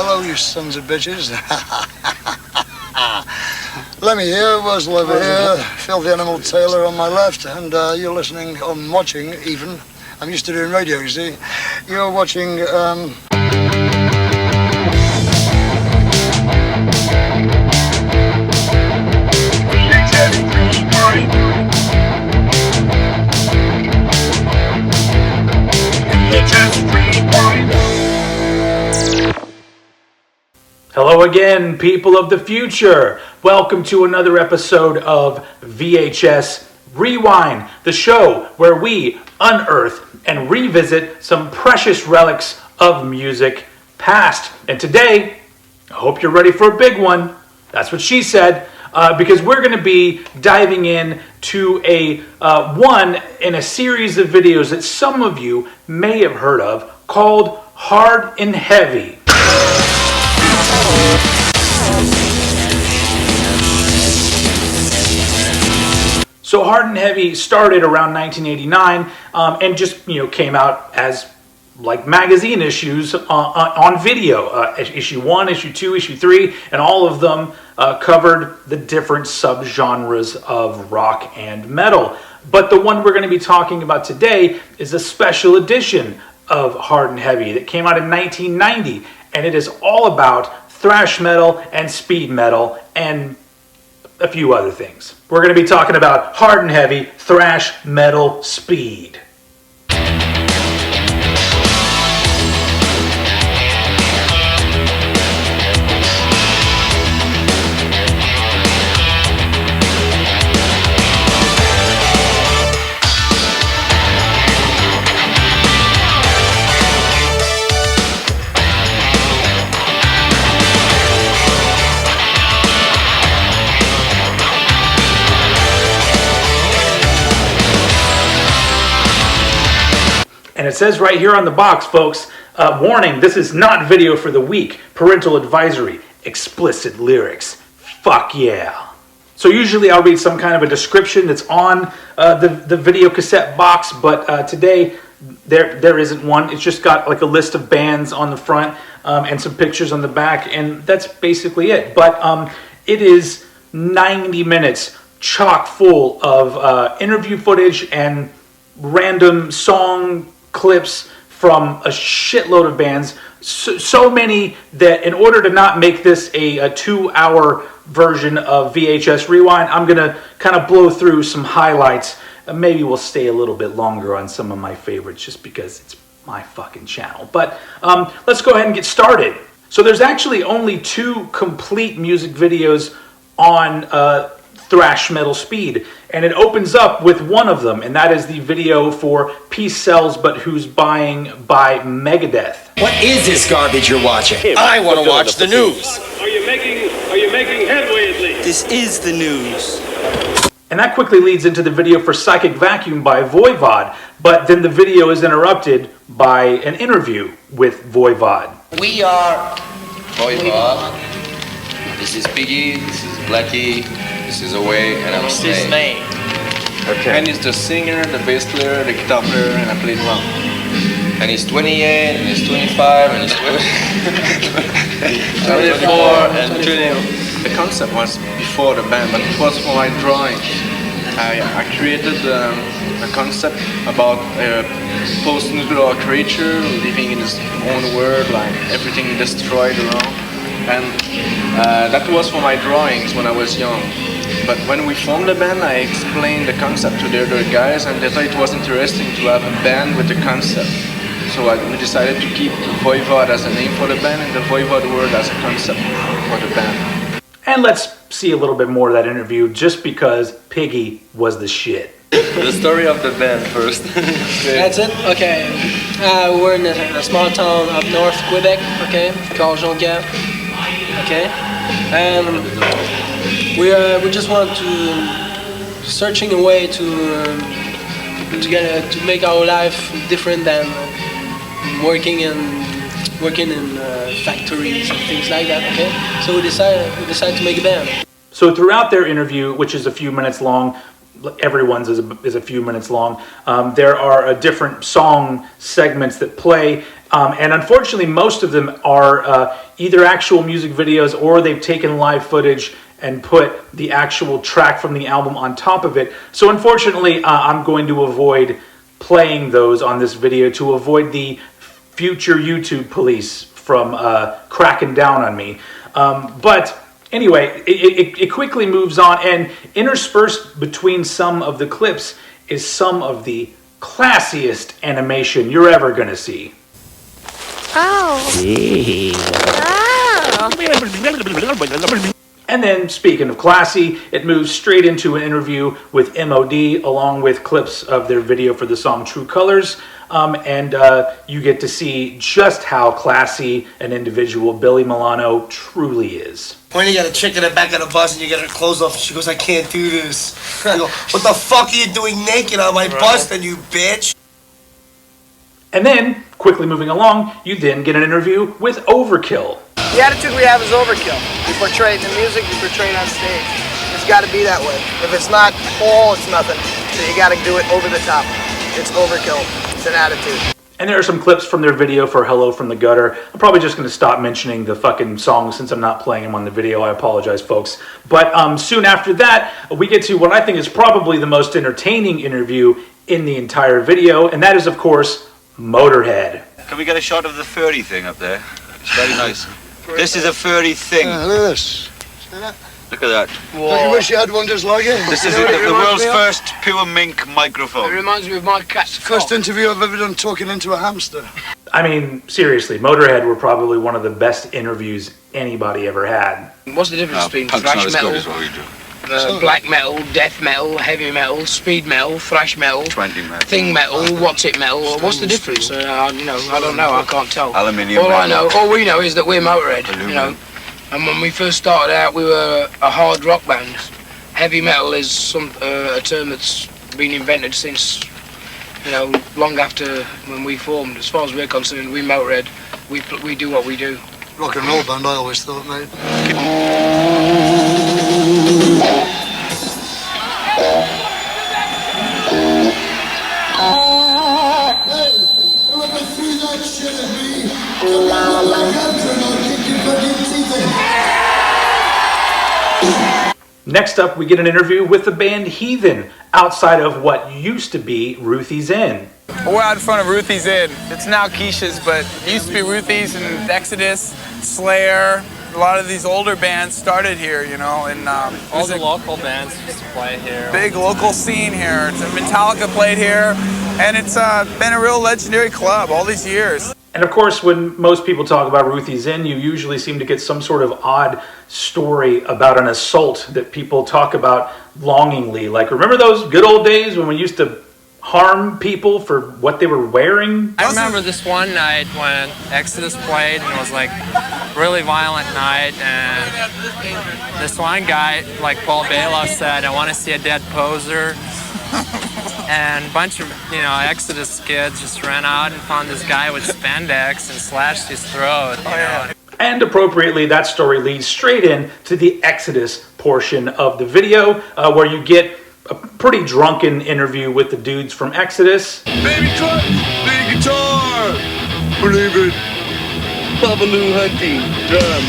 Hello, you sons of bitches. Lemmy here, Wurzel over here, Filthy Animal Taylor on my left, and you're listening, or watching even. I'm used to doing radio, you see. You're watching, Hello again, people of the future. Welcome to another episode of VHS Rewind, the show where we unearth and revisit some precious relics of music past. And today, I hope you're ready for a big one. That's what she said, because we're going to be diving in to a one in a series of videos that some of you may have heard of called Hard and Heavy. So Hard and Heavy started around 1989 and just came out as like magazine issues on video, issue 1, issue 2, issue 3, and all of them covered the different subgenres of rock and metal. But the one we're going to be talking about today is a special edition of Hard and Heavy that came out in 1990, and it is all about thrash metal and speed metal and a few other things. We're going to be talking about Hard and Heavy, thrash metal, speed. And it says right here on the box, folks, warning, this is not video for the weak. Parental advisory, explicit lyrics. Fuck yeah. So usually I'll read some kind of a description that's on the video cassette box, but today there isn't one. It's just got like a list of bands on the front and some pictures on the back, and that's basically it. But it is 90 minutes chock full of interview footage and random song clips from a shitload of bands, so many that in order to not make this a 2-hour version of VHS Rewind, I'm going to kind of blow through some highlights. Maybe we'll stay a little bit longer on some of my favorites just because it's my fucking channel. But let's go ahead and get started. So there's actually only 2 complete music videos on thrash metal speed, and it opens up with one of them, and that is the video for Peace Sells But Who's Buying by Megadeth. What is this garbage you're watching? I want to watch the news. Are you making headway at least? This is the news. And that quickly leads into the video for Psychic Vacuum by Voivod, but then the video is interrupted by an interview with Voivod. We are Voivod. This is Piggy, this is Blackie, this is Away, and I'm Snake. Okay. And he's the singer, the bass player, the guitar player, and I play drum. And he's 28, and he's 25, and he's 24, and 20. The concept was before the band, but it was for my drawing. I created a concept about a post-nuclear creature living in his own world, like everything destroyed around. And that was for my drawings when I was young. But when we formed the band, I explained the concept to the other guys, and they thought it was interesting to have a band with a concept. So we decided to keep Voivod as a name for the band and the Voivod word as a concept for the band. And let's see a little bit more of that interview just because Piggy was the shit. The story of the band first. That's it? Okay. We're in a small town up north, Quebec, okay, called Jonquière. Okay, and we just want to searching a way to make our life different than working in factories and things like that. Okay, so we decided to make a band. So throughout their interview, which is a few minutes long, everyone's is a few minutes long. There are different song segments that play, And unfortunately, most of them are either actual music videos or they've taken live footage and put the actual track from the album on top of it. So unfortunately, I'm going to avoid playing those on this video to avoid the future YouTube police from cracking down on me. But anyway, it quickly moves on, and interspersed between some of the clips is some of the classiest animation you're ever going to see. Oh. Oh. And then, speaking of classy, it moves straight into an interview with MOD, along with clips of their video for the song True Colors. And you get to see just how classy an individual Billy Milano truly is. When you got a chick in the back of the bus and you get her clothes off, she goes, I can't do this. I go, what the fuck are you doing naked on my bus then, you bitch? And then, quickly moving along, you then get an interview with Overkill. The attitude we have is Overkill. We portray it in the music, we portray it on stage. It's got to be that way. If it's not all, it's nothing. So you got to do it over the top. It's Overkill. It's an attitude. And there are some clips from their video for Hello from the Gutter. I'm probably just going to stop mentioning the fucking songs since I'm not playing them on the video. I apologize, folks. But soon after that, we get to what I think is probably the most entertaining interview in the entire video, and that is, of course, Motorhead. Can we get a shot of the furry thing up there? It's very nice. This is a furry thing. Look at this. See that? Look at that. Don't you wish you had one just like it? This is the world's first pure mink microphone. It reminds me of my cat's First interview I've ever done talking into a hamster. I mean, seriously, Motorhead were probably one of the best interviews anybody ever had. What's the difference between thrash metal, black metal, death metal, heavy metal, speed metal, thrash metal, thing metal, what's it metal? What's the difference? I don't know. I can't tell. Aluminium All we know is that we're Motorhead. You know, and when we first started out, we were a hard rock band. Heavy metal is a term that's been invented since, long after when we formed. As far as we're concerned, we Motorhead. We do what we do. Rock and roll band, I always thought, mate. Next up, we get an interview with the band Heathen, outside of what used to be Ruthie's Inn. We're out in front of Ruthie's Inn. It's now Keisha's, but it used to be Ruthie's and Exodus, Slayer. A lot of these older bands started here, and all the local bands used to play here. Big local scene here. Metallica played here, and it's been a real legendary club all these years. And of course, when most people talk about Ruthie's Inn, you usually seem to get some sort of odd story about an assault that people talk about longingly. Like, remember those good old days when we used to harm people for what they were wearing? I remember this one night when Exodus played, and it was like really violent night, and this one guy, like Paul Bailoff said, I want to see a dead poser. And a bunch of, Exodus kids just ran out and found this guy with spandex and slashed his throat, know. And appropriately, that story leads straight in to the Exodus portion of the video, where you get a pretty drunken interview with the dudes from Exodus. Baby truck, big guitar, believe it. Babaloo hunting, drum.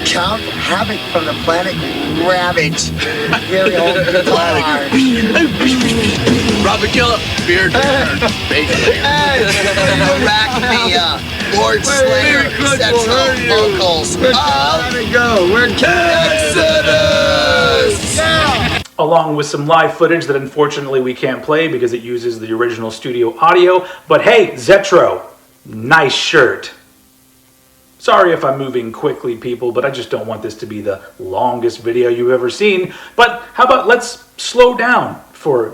Count Havoc from the planet Ravage. Imperial guitar. Robert Killer, beard, basically. Arachnia, Lord Slayer, central vocals. Let it go, we're Exodus! Yeah. Along with some live footage that unfortunately we can't play because it uses the original studio audio. But hey, Zetro, nice shirt. Sorry if I'm moving quickly, people, but I just don't want this to be the longest video you've ever seen. But how about let's slow down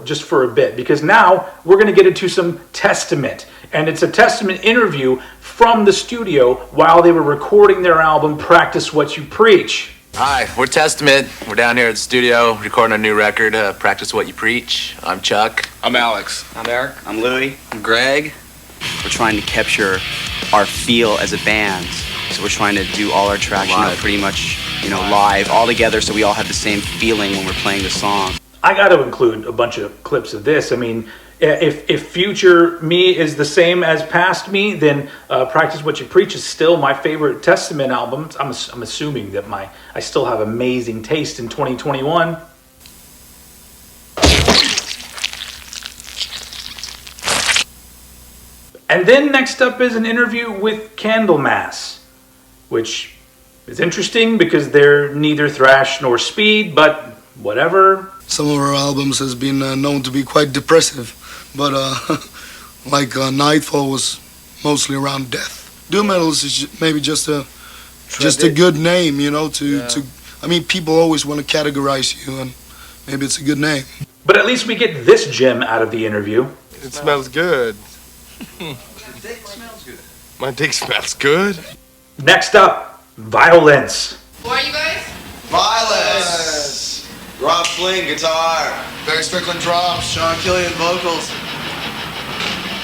just for a bit, because now we're going to get into some Testament. And it's a Testament interview from the studio while they were recording their album, Practice What You Preach. Hi, we're Testament. We're down here at the studio recording a new record, Practice What You Preach. I'm Chuck. I'm Alex. I'm Eric. I'm Louie. I'm Greg. We're trying to capture our feel as a band. So we're trying to do all our tracks, pretty much, live, all together, so we all have the same feeling when we're playing the song. I got to include a bunch of clips of this. I mean, If future me is the same as past me, then Practice What You Preach is still my favorite Testament album. I'm assuming that I still have amazing taste in 2021. And then next up is an interview with Candlemass, which is interesting because they're neither thrash nor speed, but whatever. Some of our albums has been known to be quite depressive, but like Nightfall was mostly around death. Doom metal is maybe just a good name, you know. I mean, people always want to categorize you, and maybe it's a good name. But at least we get this gem out of the interview. It smells good. My dick smells good. Next up, vio-lence. Who are you guys? Vio-lence. Rob Fling, guitar. Barry Strickland drums. Sean Killian, vocals.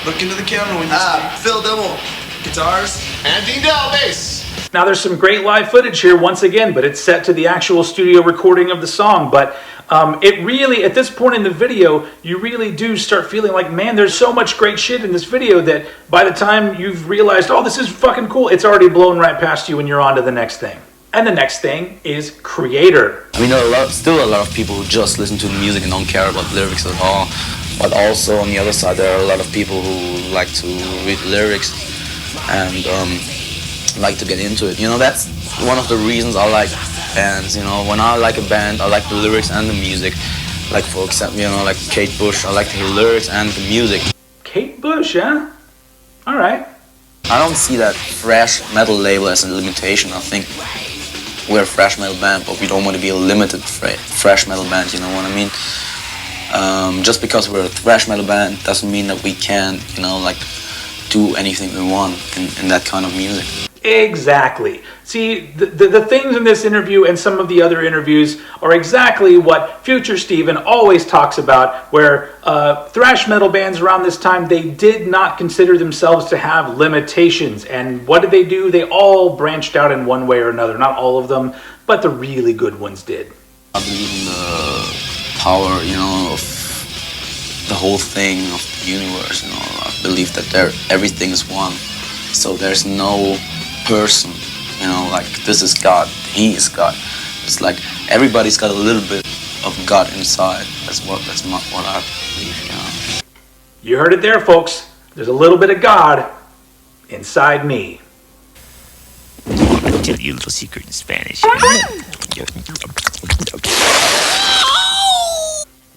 Look into the camera when you speak. Phil Dimmel, guitars. And Dean Dell, bass. Now there's some great live footage here once again, but it's set to the actual studio recording of the song. But it really, at this point in the video, you really do start feeling like, man, there's so much great shit in this video that by the time you've realized, oh, this is fucking cool, it's already blown right past you and you're on to the next thing. And the next thing is Kreator. I mean, there are still a lot of people who just listen to the music and don't care about lyrics at all. But also on the other side, there are a lot of people who like to read lyrics and like to get into it. You know, that's one of the reasons I like bands. You know, when I like a band, I like the lyrics and the music. Like, for example, you know, like Kate Bush, I like the lyrics and the music. Kate Bush, huh? All right. I don't see that thrash metal label as a limitation. I think we're a thrash metal band, but we don't want to be a limited thrash metal band, you know what I mean? Just because we're a thrash metal band doesn't mean that we can't, you know, like, do anything we want in that kind of music. Exactly. See, the things in this interview and some of the other interviews are exactly what Future Steven always talks about, where thrash metal bands around this time, they did not consider themselves to have limitations. And what did they do? They all branched out in one way or another. Not all of them, but the really good ones did. I believe in the power, you know, of the whole thing, of the universe, you know. I believe that everything is one. So there's no person, you know, like, this is God, he is God. It's like everybody's got a little bit of God inside. That's what I believe, you know. You heard it there, folks. There's a little bit of God inside me. I'll tell you a little secret in Spanish.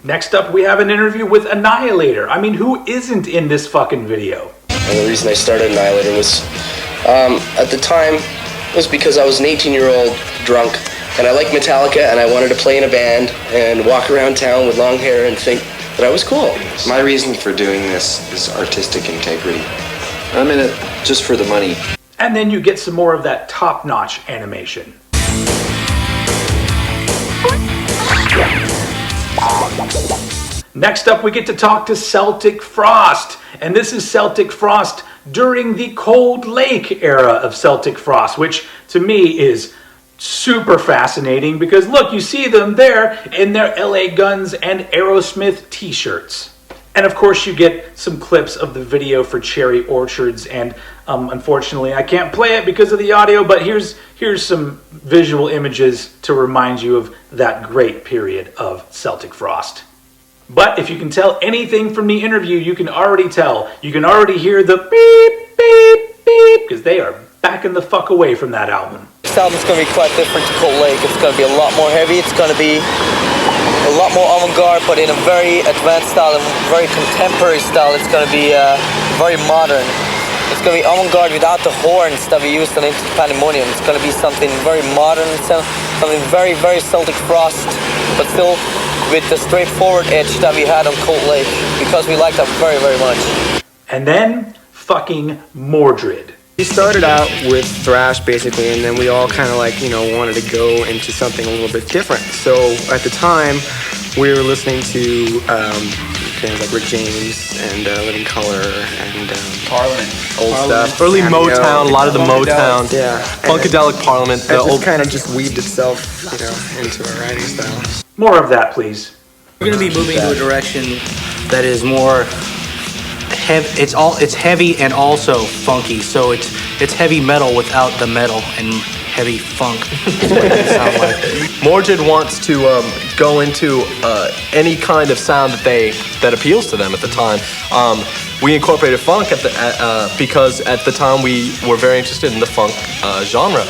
Next up, we have an interview with Annihilator. I mean, who isn't in this fucking video? And the reason I started Annihilator was, at the time, was because I was an 18-year-old drunk, and I liked Metallica, and I wanted to play in a band and walk around town with long hair and think that I was cool. My reason for doing this is artistic integrity. I'm in it just for the money. And then you get some more of that top-notch animation. Next up, we get to talk to Celtic Frost. And this is Celtic Frost during the Cold Lake era of Celtic Frost, which to me is super fascinating because look, you see them there in their LA Guns and Aerosmith t-shirts. And of course you get some clips of the video for Cherry Orchards, and unfortunately I can't play it because of the audio, but here's some visual images to remind you of that great period of Celtic Frost. But if you can tell anything from the interview, you can already tell. You can already hear the beep, beep, beep, because they are backing the fuck away from that album. This album's going to be quite different to Cold Lake. It's going to be a lot more heavy. It's going to be a lot more avant-garde, but in a very advanced style, a very contemporary style. It's going to be very modern. It's going to be avant-garde without the horns that we used on Into the Pandemonium. It's going to be something very modern, something very, very Celtic Frost, but still with the straightforward edge that we had on Cold Lake, because we like that very, very much. And then, fucking Mordred. We started out with thrash, basically, and then we all kind of like, you know, wanted to go into something a little bit different. So at the time, we were listening to bands like Rick James and Living Color and Parliament. Old stuff. Early Cameo. Motown, a lot of the Motown. Yeah. Funkadelic Parliament. It just kind of just weaved itself, you know, into our writing style. More of that, please. We're going to be moving into a direction that is more heavy. It's heavy and also funky. So it's heavy metal without the metal and heavy funk. Is what it sounds like. Mordred wants to go into any kind of sound that appeals to them at the time. We incorporated funk because at the time we were very interested in the funk genre.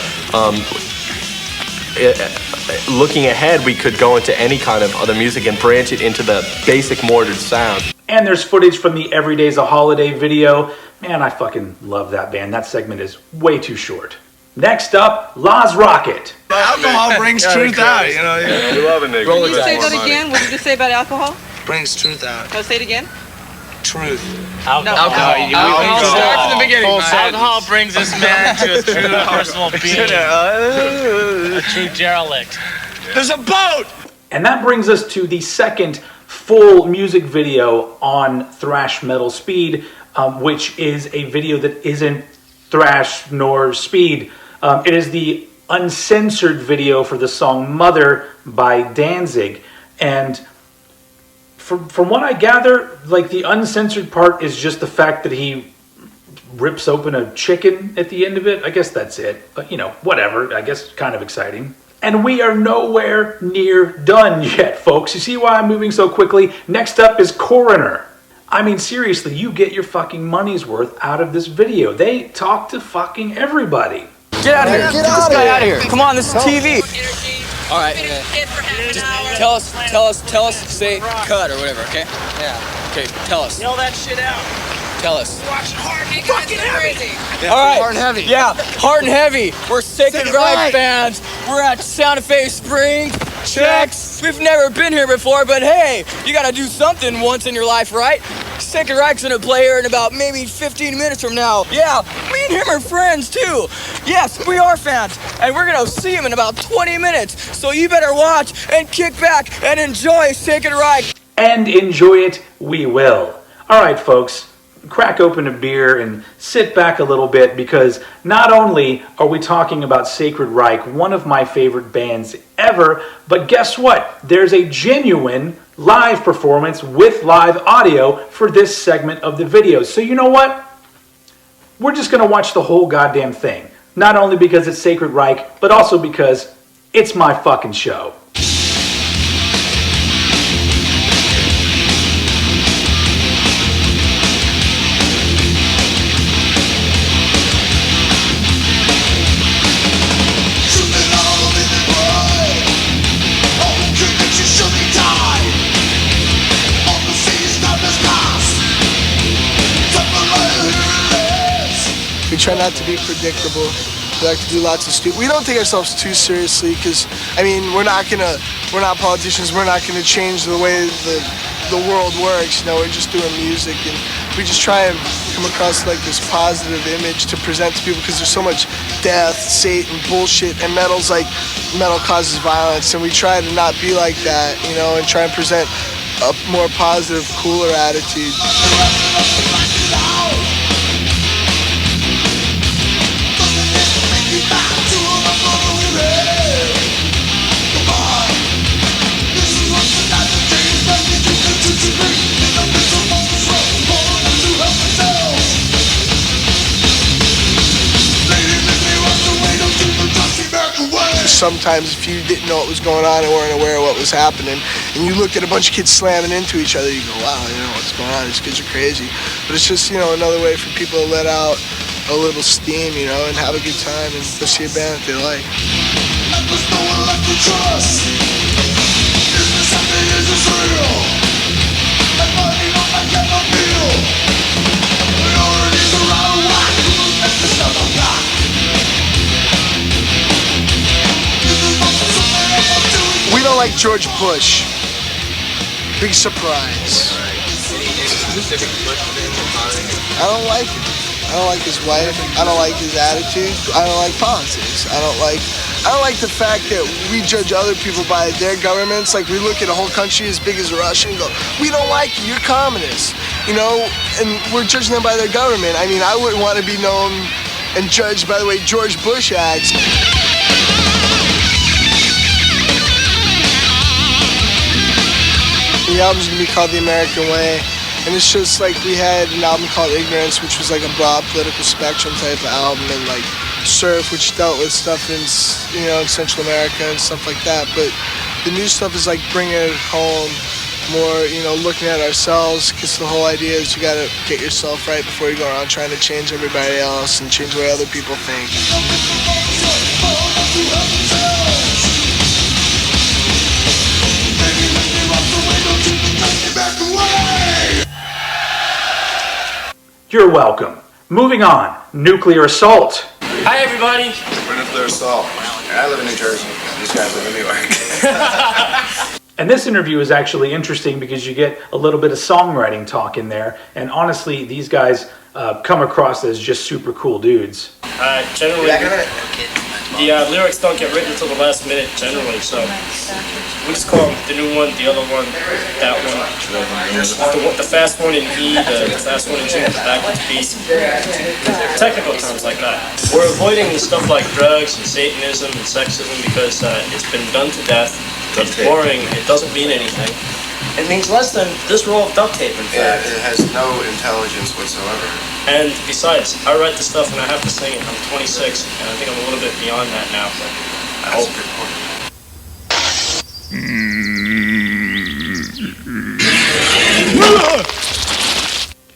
Looking ahead, we could go into any kind of other music and branch it into the basic Mordred sound. And there's footage from the Every Day's a Holiday video. Man, I fucking love that band. That segment is way too short. Next up, Laz Rocket. Alcohol brings truth out, you know. We love a nigga. Can you say that again? What did you say about alcohol? Brings truth out. Oh, say it again. Truth. Alcohol. Start from the beginning. Alcohol brings this man to a true personal being. A true derelict. There's a boat! And that brings us to the second full music video on thrash metal speed, which is a video that isn't thrash nor speed. It is the uncensored video for the song Mother by Danzig. And from what I gather, like, the uncensored part is just the fact that he rips open a chicken at the end of it. I guess that's it. But, you know, whatever. I guess kind of exciting. And we are nowhere near done yet, folks. You see why I'm moving so quickly? Next up is Coroner. I mean, seriously, you get your fucking money's worth out of this video. They talk to fucking everybody. Get out of here. Get this guy out of here. Come on, this is TV. All right. Just tell us, say cut or whatever, okay? Yeah. Okay, tell us. Yell that shit out. Tell us. Watching hard. Fucking crazy. All right. Hard and heavy. Yeah, hard and heavy. We're Sacred Reich fans. We're at Santa Fe Springs. Checks. We've never been here before, but hey, you gotta do something once in your life, right? Sacred Reich's gonna play here in about maybe 15 minutes from now. Yeah, me and him are friends too. Yes, we are fans, and we're gonna see him in about 20 minutes. So you better watch and kick back and enjoy Sacred Reich. And enjoy it we will. All right, folks. Crack open a beer and sit back a little bit, because not only are we talking about Sacred Reich, one of my favorite bands ever, but guess what? There's a genuine live performance with live audio for this segment of the video. So you know what? We're just going to watch the whole goddamn thing. Not only because it's Sacred Reich, but also because it's my fucking show. We try not to be predictable. We like to do lots of stupid. We don't take ourselves too seriously, because I mean, we're not politicians. We're not gonna change the way the world works. You know, we're just doing music, and we just try and come across like this positive image to present to people, because there's so much death, Satan, bullshit, and metal causes violence, and we try to not be like that, you know, and try and present a more positive, cooler attitude. Sometimes if you didn't know what was going on and weren't aware of what was happening, and you look at a bunch of kids slamming into each other, you go, wow, you know, what's going on? These kids are crazy. But it's just, you know, another way for people to let out a little steam, you know, and have a good time and go see a band that they like. We don't like George Bush. Big surprise. I don't like him. I don't like his wife. I don't like his attitude. I don't like politics. I don't like the fact that we judge other people by their governments. Like, we look at a whole country as big as Russia and go, we don't like you, you're communists. You know, and we're judging them by their government. I mean, I wouldn't want to be known and judged by the way George Bush acts. album's gonna be called The American Way. And it's just like we had an album called Ignorance, which was like a broad political spectrum type of album, and like Surf, which dealt with stuff in, you know, in Central America and stuff like that. But the new stuff is like bringing it home more, you know, looking at ourselves, because the whole idea is you gotta get yourself right before you go around trying to change everybody else and change the way other people think. You're welcome. Moving on, Nuclear Assault. Hi, everybody. We're Nuclear Assault. I live in New Jersey. These guys live in New York. And this interview is actually interesting because you get a little bit of songwriting talk in there. And honestly, these guys come across as just super cool dudes. Generally, the lyrics don't get written until the last minute, generally, so we just call them the new one, the other one, that one. The fast one in E, the fast one in G, the backwards B. Technical terms like that. We're avoiding stuff like drugs and Satanism and sexism because it's been done to death. It's boring. It doesn't mean anything. It means less than this roll of duct tape, in fact. It has no intelligence whatsoever. And besides, I write the stuff and I have to sing it. I'm 26, and I think I'm a little bit beyond that now, but I hope.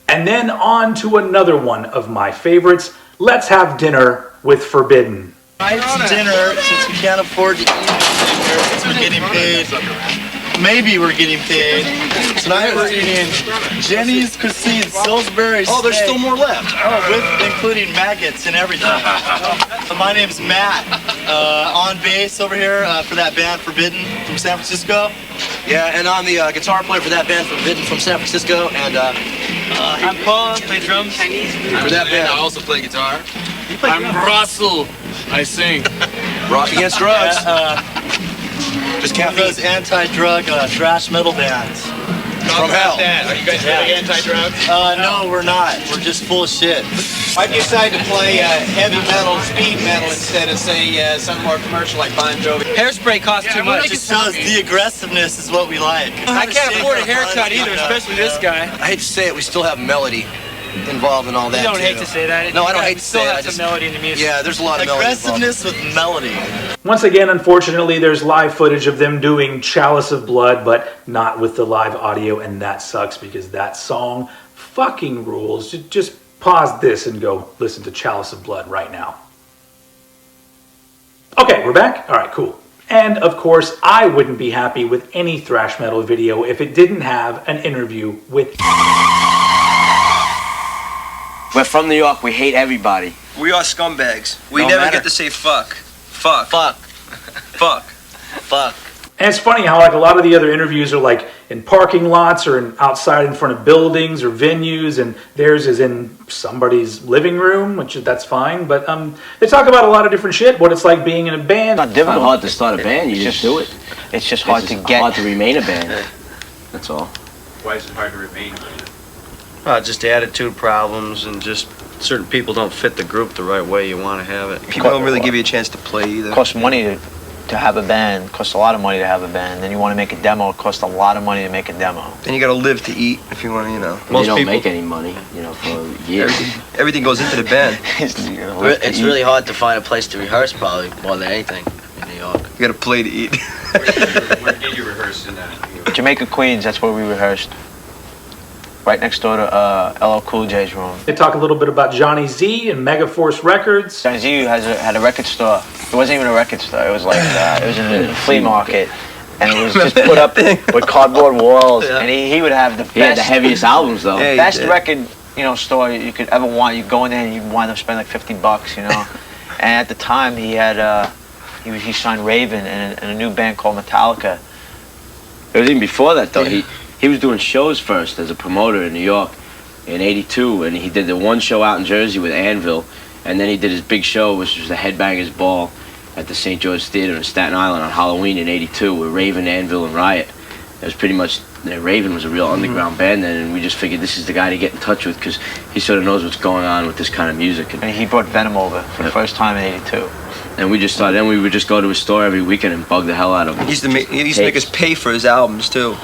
And then on to another one of my favorites. Let's have dinner with Forbidden. Tonight's dinner, since we can't afford to eat dinner, since we're getting paid. Maybe we're getting paid. Tonight we're eating Jenny's Cuisine Salisbury steak. Oh, there's still more left. Oh, with including maggots and everything. My name's Matt, on bass over here for that band Forbidden from San Francisco. Yeah, and I'm the guitar player for that band Forbidden from San Francisco. And I'm Paul, I play drums. For that band, I also play guitar. I'm Russell, I sing. Rock Against Drugs. Just one of those anti-drug thrash metal bands. From hell. Are you guys really anti-drug? No, we're not. We're just full of shit. Why'd you decide to play heavy metal, speed metal instead of, say, something more commercial like Bon Jovi? Hairspray costs too much. It shows the aggressiveness is what we like. I can't afford a haircut either, especially this guy. I hate to say it, we still have melody involved in all that. You don't hate to say that. No, I don't hate to say it. I just some melody in the music. Yeah, there's a lot of melody aggressiveness with melody. Once again, unfortunately, there's live footage of them doing Chalice of Blood, but not with the live audio, and that sucks because that song fucking rules. Just pause this and go listen to Chalice of Blood right now. Okay, we're back? All right, cool. And of course, I wouldn't be happy with any thrash metal video if it didn't have an interview with... We're from New York. We hate everybody. We are scumbags. We No never matter. get to say fuck. Fuck. Fuck. Fuck. Fuck. And it's funny how like a lot of the other interviews are like in parking lots or outside in front of buildings or venues, and theirs is in somebody's living room, which that's fine. But they talk about a lot of different shit. What it's like being in a band. It's not difficult. Hard to start a band. You just do it. It's just hard to remain a band. That's all. Why is it hard to remain? Just attitude problems, and just certain people don't fit the group the right way you want to have it. People don't really give you a chance to play either. It costs money to have a band. It costs a lot of money to have a band. Then you want to make a demo. It costs a lot of money to make a demo. Then you got to live to eat if you want to, you know. Most don't make any money, you know, for years. Everything goes into the band. It's really hard to find a place to rehearse, probably more than anything in New York. You got to play to eat. Where did you rehearse in that? Jamaica, Queens. That's where we rehearsed. Right next door to LL Cool J's room. They talk a little bit about Johnny Z and Megaforce Records. Johnny Z had a record store. It wasn't even a record store. It was like it was in a flea market, and it was just put up with cardboard walls. Yeah. And he would have the best, He had the heaviest albums though. Yeah, best record store you could ever want. You go in there and you wind up spending like $50, you know. And at the time he had he signed Raven and a new band called Metallica. It was even before that though. Yeah. He was doing shows first as a promoter in New York in '82, and he did the one show out in Jersey with Anvil, and then he did his big show, which was the Headbangers Ball at the St. George Theater in Staten Island on Halloween in '82 with Raven, Anvil, and Riot. It was pretty much, Raven was a real underground band then, and we just figured this is the guy to get in touch with because he sort of knows what's going on with this kind of music. And he brought Venom over for the first time in '82. And we just started, then we would just go to his store every weekend and bug the hell out of him. He used to make us pay for his albums too.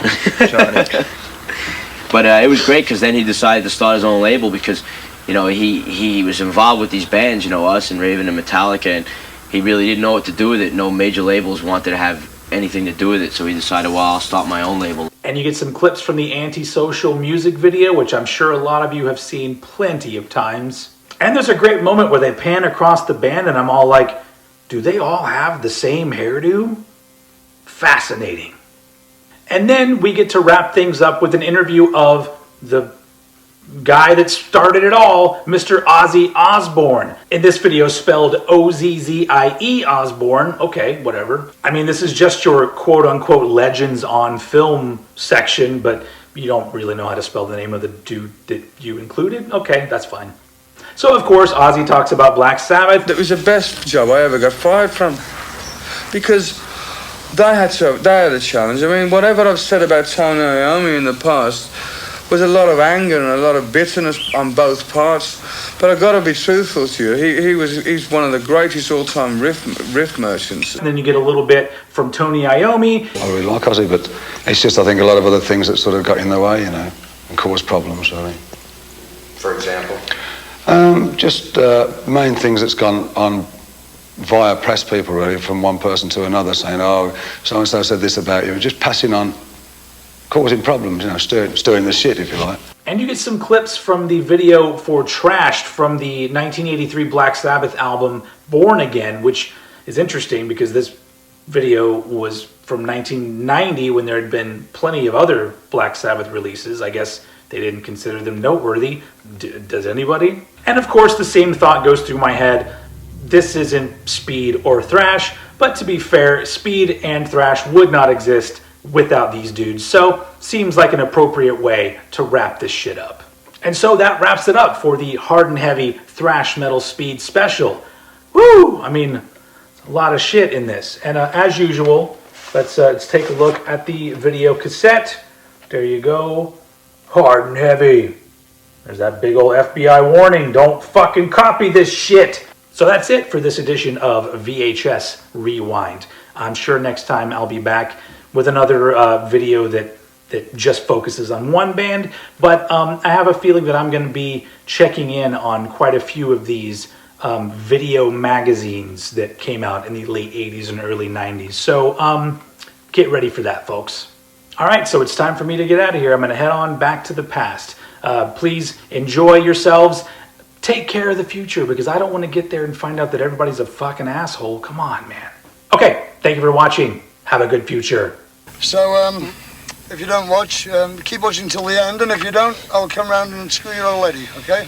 But it was great because then he decided to start his own label because, you know, he was involved with these bands, you know, us and Raven and Metallica, and he really didn't know what to do with it. No major labels wanted to have anything to do with it, so he decided, well, I'll start my own label. And you get some clips from the Antisocial music video, which I'm sure a lot of you have seen plenty of times. And there's a great moment where they pan across the band and I'm all like, do they all have the same hairdo? Fascinating. And then we get to wrap things up with an interview of the guy that started it all, Mr. Ozzy Osbourne. In this video, spelled O-Z-Z-I-E Osbourne. Okay, whatever. I mean, this is just your quote-unquote legends on film section, but you don't really know how to spell the name of the dude that you included? Okay, that's fine. So, of course, Ozzy talks about Black Sabbath. It was the best job I ever got fired from. Because they had a challenge. I mean, whatever I've said about Tony Iommi in the past was a lot of anger and a lot of bitterness on both parts. But I've got to be truthful to you. He's one of the greatest all-time riff merchants. And then you get a little bit from Tony Iommi. I really like Ozzy, but it's just, I think, a lot of other things that sort of got in the way, you know, and caused problems, really. For example? Just main things that's gone on via press people, really, from one person to another, saying, oh, so-and-so said this about you, just passing on, causing problems, you know, stirring the shit, if you like. And you get some clips from the video for Thrash from the 1983 Black Sabbath album Born Again, which is interesting because this video was from 1990 when there had been plenty of other Black Sabbath releases. I guess they didn't consider them noteworthy. Does anybody? And of course, the same thought goes through my head. This isn't Speed or Thrash, but to be fair, Speed and Thrash would not exist without these dudes. So, seems like an appropriate way to wrap this shit up. And so that wraps it up for the hard and heavy thrash metal Speed special. Woo! I mean, a lot of shit in this. And as usual, let's take a look at the video cassette. There you go. Hard and heavy. There's that big old FBI warning. Don't fucking copy this shit. So that's it for this edition of VHS Rewind. I'm sure next time I'll be back with another video that just focuses on one band. But I have a feeling that I'm going to be checking in on quite a few of these video magazines that came out in the late 80s and early 90s. So get ready for that, folks. All right, so it's time for me to get out of here. I'm going to head on back to the past. Please enjoy yourselves. Take care of the future, because I don't want to get there and find out that everybody's a fucking asshole. Come on, man. Okay, thank you for watching. Have a good future. So, if you don't watch, keep watching till the end, and if you don't, I'll come around and screw your old lady, okay?